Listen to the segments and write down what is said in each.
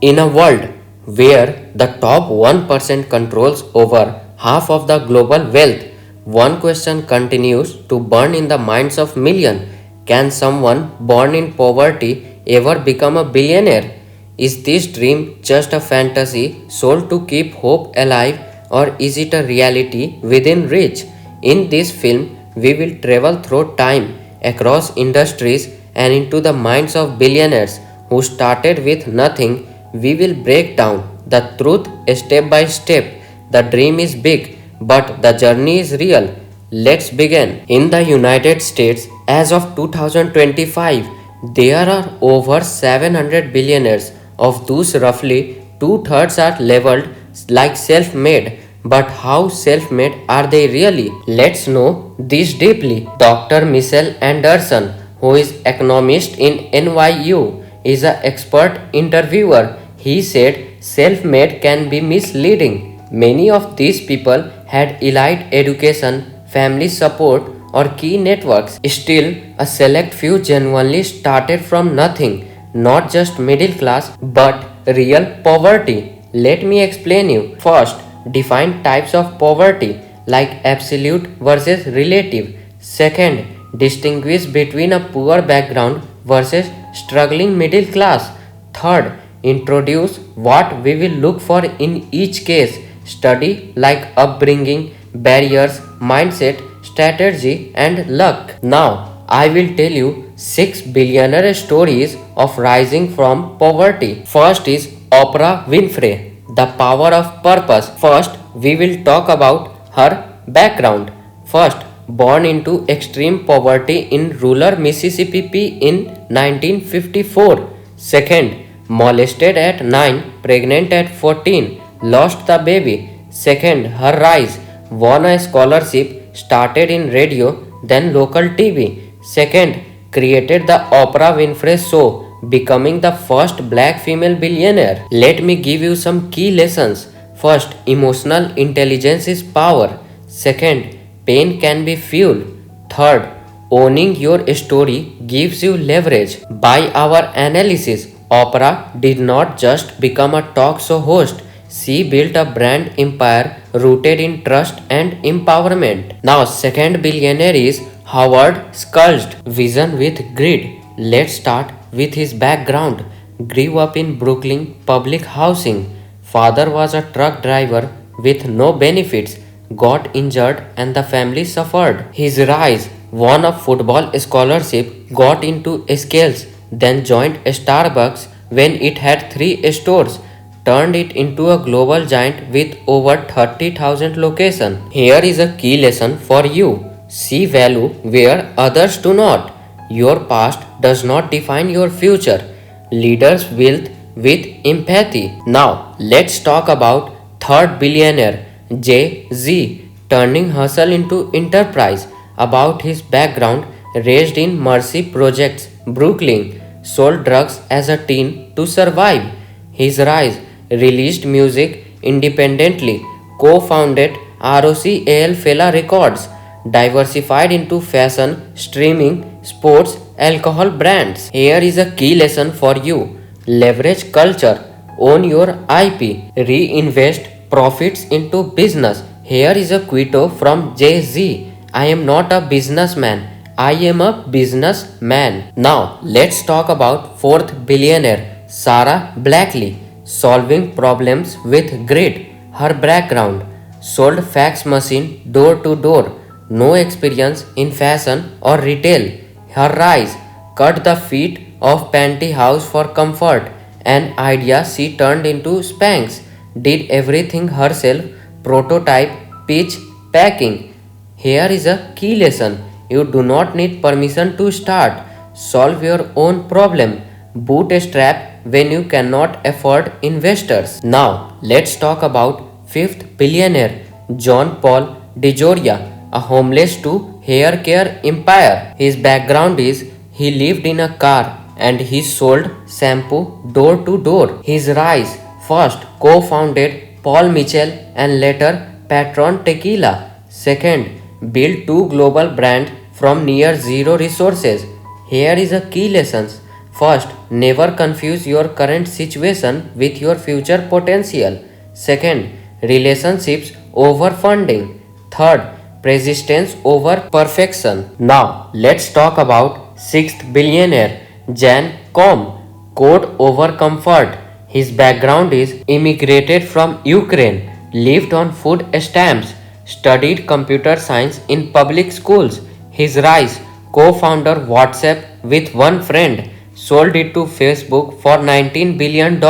In a world where the top 1% controls over half of the global wealth, one question continues to burn in the minds of millions. Can someone born in poverty ever become a billionaire? Is this dream just a fantasy sold to keep hope alive, or is it a reality within reach? In this film, we will travel through time, across industries, and into the minds of billionaires who started with nothing. We will break down the truth step by step. The dream is big, but the journey is real. Let's begin. In the United States, as of 2025, there are over 700 billionaires. Of those, roughly two-thirds are labeled like self-made. But how self-made are they really? Let's know this deeply. Dr. Michelle Anderson, who is economist in NYU, is an expert interviewer. He said self-made can be misleading. Many of these people had elite education, family support, or key networks. Still, a select few genuinely started from nothing, not just middle class, but real poverty. Let me explain you. First, define types of poverty like absolute versus relative. Second, distinguish between a poor background versus struggling middle class. Third, introduce what we will look for in each case. Study like upbringing, barriers, mindset, strategy, and luck. Now, I will tell you 6 billionaire stories of rising from poverty. First is Oprah Winfrey, the power of purpose. First, we will talk about her background. First, born into extreme poverty in rural Mississippi in 1954. Second, molested at 9, pregnant at 14, lost the baby. Second, her rise, won a scholarship, started in radio, then local TV. Second, created the Oprah Winfrey Show, becoming the first black female billionaire. Let me give you some key lessons. First, emotional intelligence is power. Second, pain can be fuel. Third, owning your story gives you leverage. By our analysis, Oprah did not just become a talk show host. She built a brand empire rooted in trust and empowerment. Now, second billionaire is Howard Schultz, vision with grit. Let's start with his background. Grew up in Brooklyn public housing. Father was a truck driver with no benefits, got injured, and the family suffered. His rise, won a football scholarship, got into scales, then joined Starbucks when it had 3 stores, turned it into a global giant with over 30,000 locations. Here is a key lesson for you. See value where others do not. Your past does not define your future. Leaders wealth with empathy. Now, let's talk about third billionaire, Jay-Z, turning hustle into enterprise. About his background, raised in Mercy Projects, Brooklyn, sold drugs as a teen to survive. His rise, released music independently, co-founded ROCAL Fela Records, diversified into fashion, streaming, sports, alcohol brands. Here is a key lesson for you. Leverage culture, own your IP, reinvest profits into business. Here is a quote from Jay-Z. I am not a businessman. I am a businessman. Now, let's talk about fourth billionaire, Sarah Blackley, solving problems with grit. Her background, sold fax machine door to door, no experience in fashion or retail. Her rise, cut the feet of pantyhose for comfort, an idea she turned into Spanx, did everything herself, prototype, pitch, packing. Here is a key lesson. You do not need permission to start. Solve your own problem. Bootstrap when you cannot afford investors. Now, let's talk about fifth billionaire, John Paul DeJoria, a homeless to hair care empire. His background is he lived in a car and he sold shampoo door to door. His rise, first co-founded Paul Mitchell and later Patron Tequila. Second, built two global brands from near zero resources. Here is a key lessons. First, never confuse your current situation with your future potential. Second, relationships over funding. Third, persistence over perfection. Now, let's talk about sixth billionaire, Jan Koum. Code over comfort. His background is immigrated from Ukraine, lived on food stamps, studied computer science in public schools. His rise, co-founder WhatsApp with one friend, sold it to Facebook for $19 billion.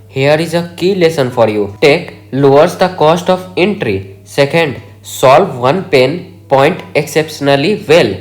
Here is a key lesson for you. Tech lowers the cost of entry. Second, solve one pain point exceptionally well.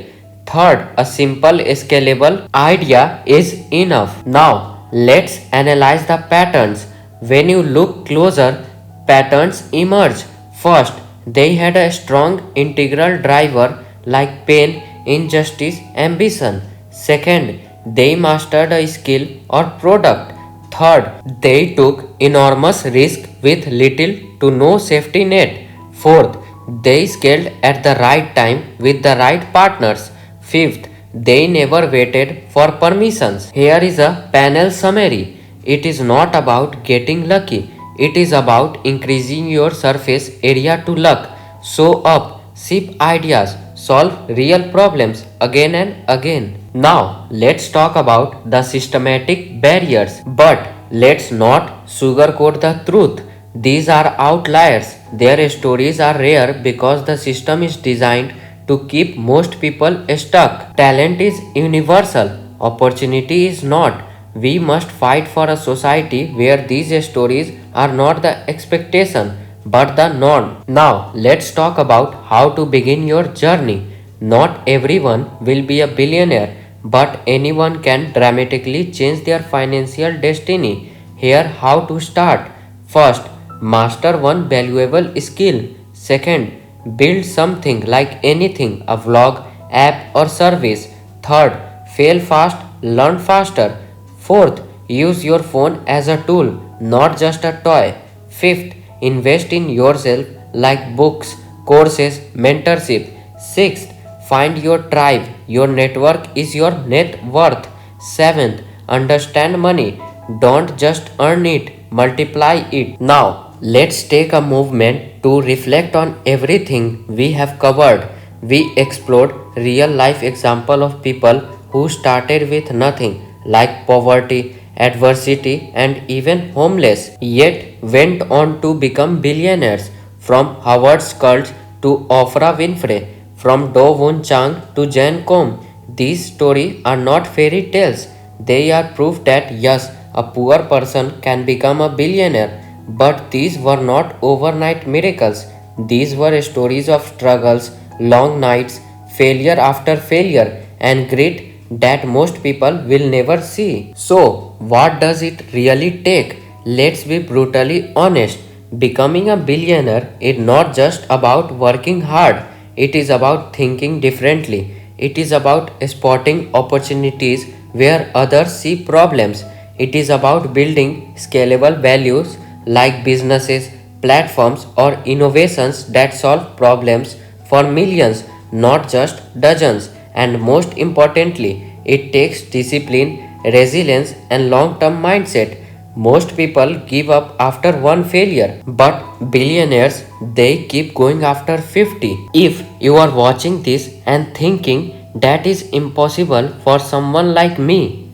Third, a simple scalable idea is enough. Now, let's analyze the patterns. When you look closer, patterns emerge. First, they had a strong integral driver like pain, injustice, ambition. Second, they mastered a skill or product. Third, they took enormous risk with little to no safety net. Fourth, they scaled at the right time with the right partners. Fifth, they never waited for permissions. Here is a panel summary. It is not about getting lucky. It is about increasing your surface area to luck. Show up, ship ideas, solve real problems again and again. Now, let's talk about the systematic barriers. But let's not sugarcoat the truth. These are outliers. Their stories are rare because the system is designed to keep most people stuck. Talent is universal, opportunity is not. We must fight for a society where these stories are not the expectation but the norm. Now, let's talk about how to begin your journey. Not everyone will be a billionaire, but anyone can dramatically change their financial destiny. Here, how to start. First, master one valuable skill. Second, build something like anything, a vlog, app, or service. Third, fail fast, learn faster. Fourth, use your phone as a tool, not just a toy. Fifth, invest in yourself like books, courses, mentorship. Sixth, find your tribe. Your network is your net worth. Seventh, understand money. Don't just earn it, multiply it. Now, let's take a moment to reflect on everything we have covered. We explored real life example of people who started with nothing like poverty, adversity and even homeless yet went on to become billionaires from Howard Schultz to Oprah Winfrey, from Do Won Chang to Jan Koum. These stories are not fairy tales. They are proof that yes, a poor person can become a billionaire. But these were not overnight miracles. These were stories of struggles, long nights, failure after failure, and grit that most people will never see. So, what does it really take? Let's be brutally honest. Becoming a billionaire is not just about working hard, it is about thinking differently. It is about spotting opportunities where others see problems. It is about building scalable values like businesses, platforms, or innovations that solve problems for millions, not just dozens. And most importantly, it takes discipline, resilience, and long term mindset. Most people give up after one failure, but billionaires they keep going after 50. If you are watching this and thinking that is impossible for someone like me,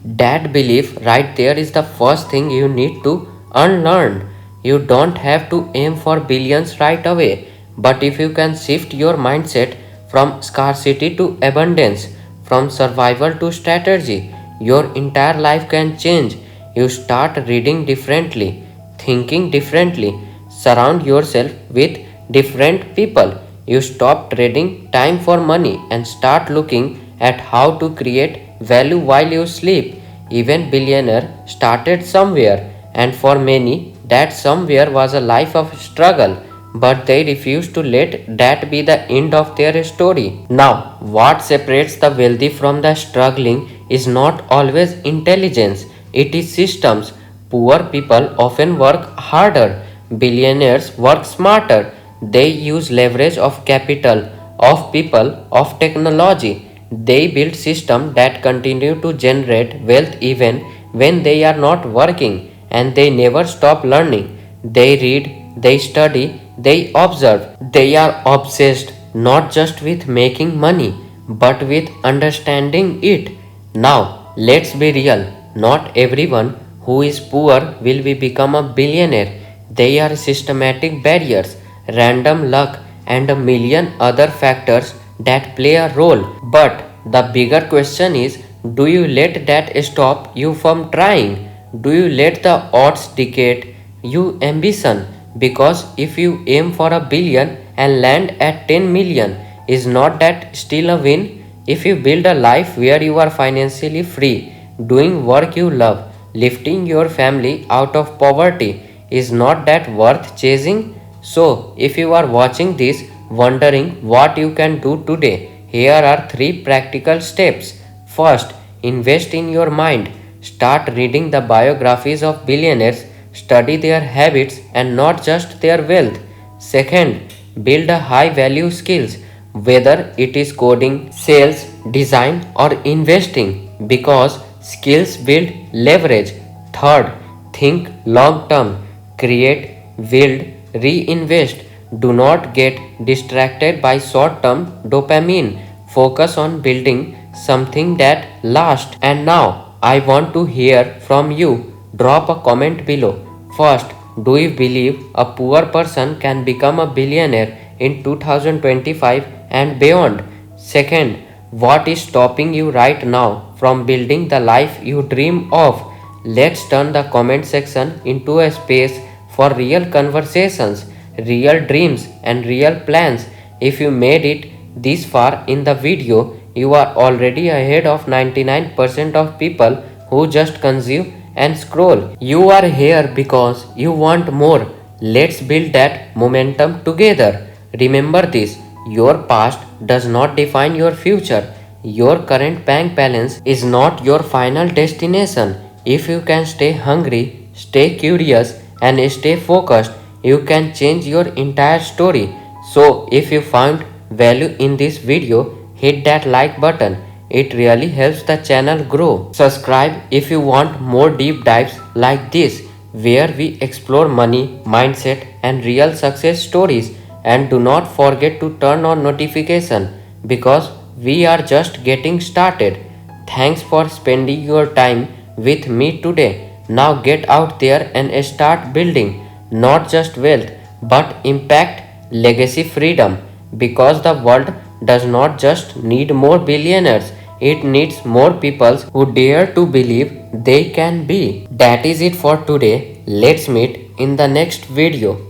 that belief right there is the first thing you need to unlearn. You don't have to aim for billions right away, but if you can shift your mindset from scarcity to abundance, from survival to strategy, your entire life can change. You start reading differently, thinking differently, surround yourself with different people. You stop trading time for money and start looking at how to create value while you sleep. Even billionaire started somewhere, and for many, that somewhere was a life of struggle, but they refused to let that be the end of their story. Now, what separates the wealthy from the struggling is not always intelligence, it is systems. Poor people often work harder, billionaires work smarter. They use leverage of capital, of people, of technology. They build systems that continue to generate wealth even when they are not working, and they never stop learning. They read, they study, they observe. They are obsessed not just with making money but with understanding it. Now, let's be real. Not everyone who is poor will become a billionaire. There are systematic barriers, random luck, and a million other factors that play a role. But the bigger question is, do you let that stop you from trying? Do you let the odds dictate your ambition? Because if you aim for a billion and land at 10 million, is not that still a win? If you build a life where you are financially free, doing work you love, lifting your family out of poverty, is not that worth chasing? So, if you are watching this wondering what you can do today, here are 3 practical steps. First, invest in your mind. Start reading the biographies of billionaires, study their habits and not just their wealth. Second, build a high value skills, whether it is coding, sales, design, or investing, because skills build leverage. Third, think long term, create, build, reinvest. Do not get distracted by short term dopamine. Focus on building something that lasts. And now, I want to hear from you. Drop a comment below. First, do you believe a poor person can become a billionaire in 2025 and beyond? Second, what is stopping you right now from building the life you dream of? Let's turn the comment section into a space for real conversations, real dreams, and real plans. If you made it this far in the video, you are already ahead of 99% of people who just consume and scroll. You are here because you want more. Let's build that momentum together. Remember this, your past does not define your future. Your current bank balance is not your final destination. If you can stay hungry, stay curious, and stay focused, you can change your entire story. So, if you found value in this video, hit that like button. It really helps the channel grow. Subscribe if you want more deep dives like this, where we explore money, mindset, and real success stories. And do not forget to turn on notification, because we are just getting started. Thanks for spending your time with me today. Now get out there and start building not just wealth but impact, legacy, freedom, because the world does not just need more billionaires, it needs more people who dare to believe they can be. That is it for today. Let's meet in the next video.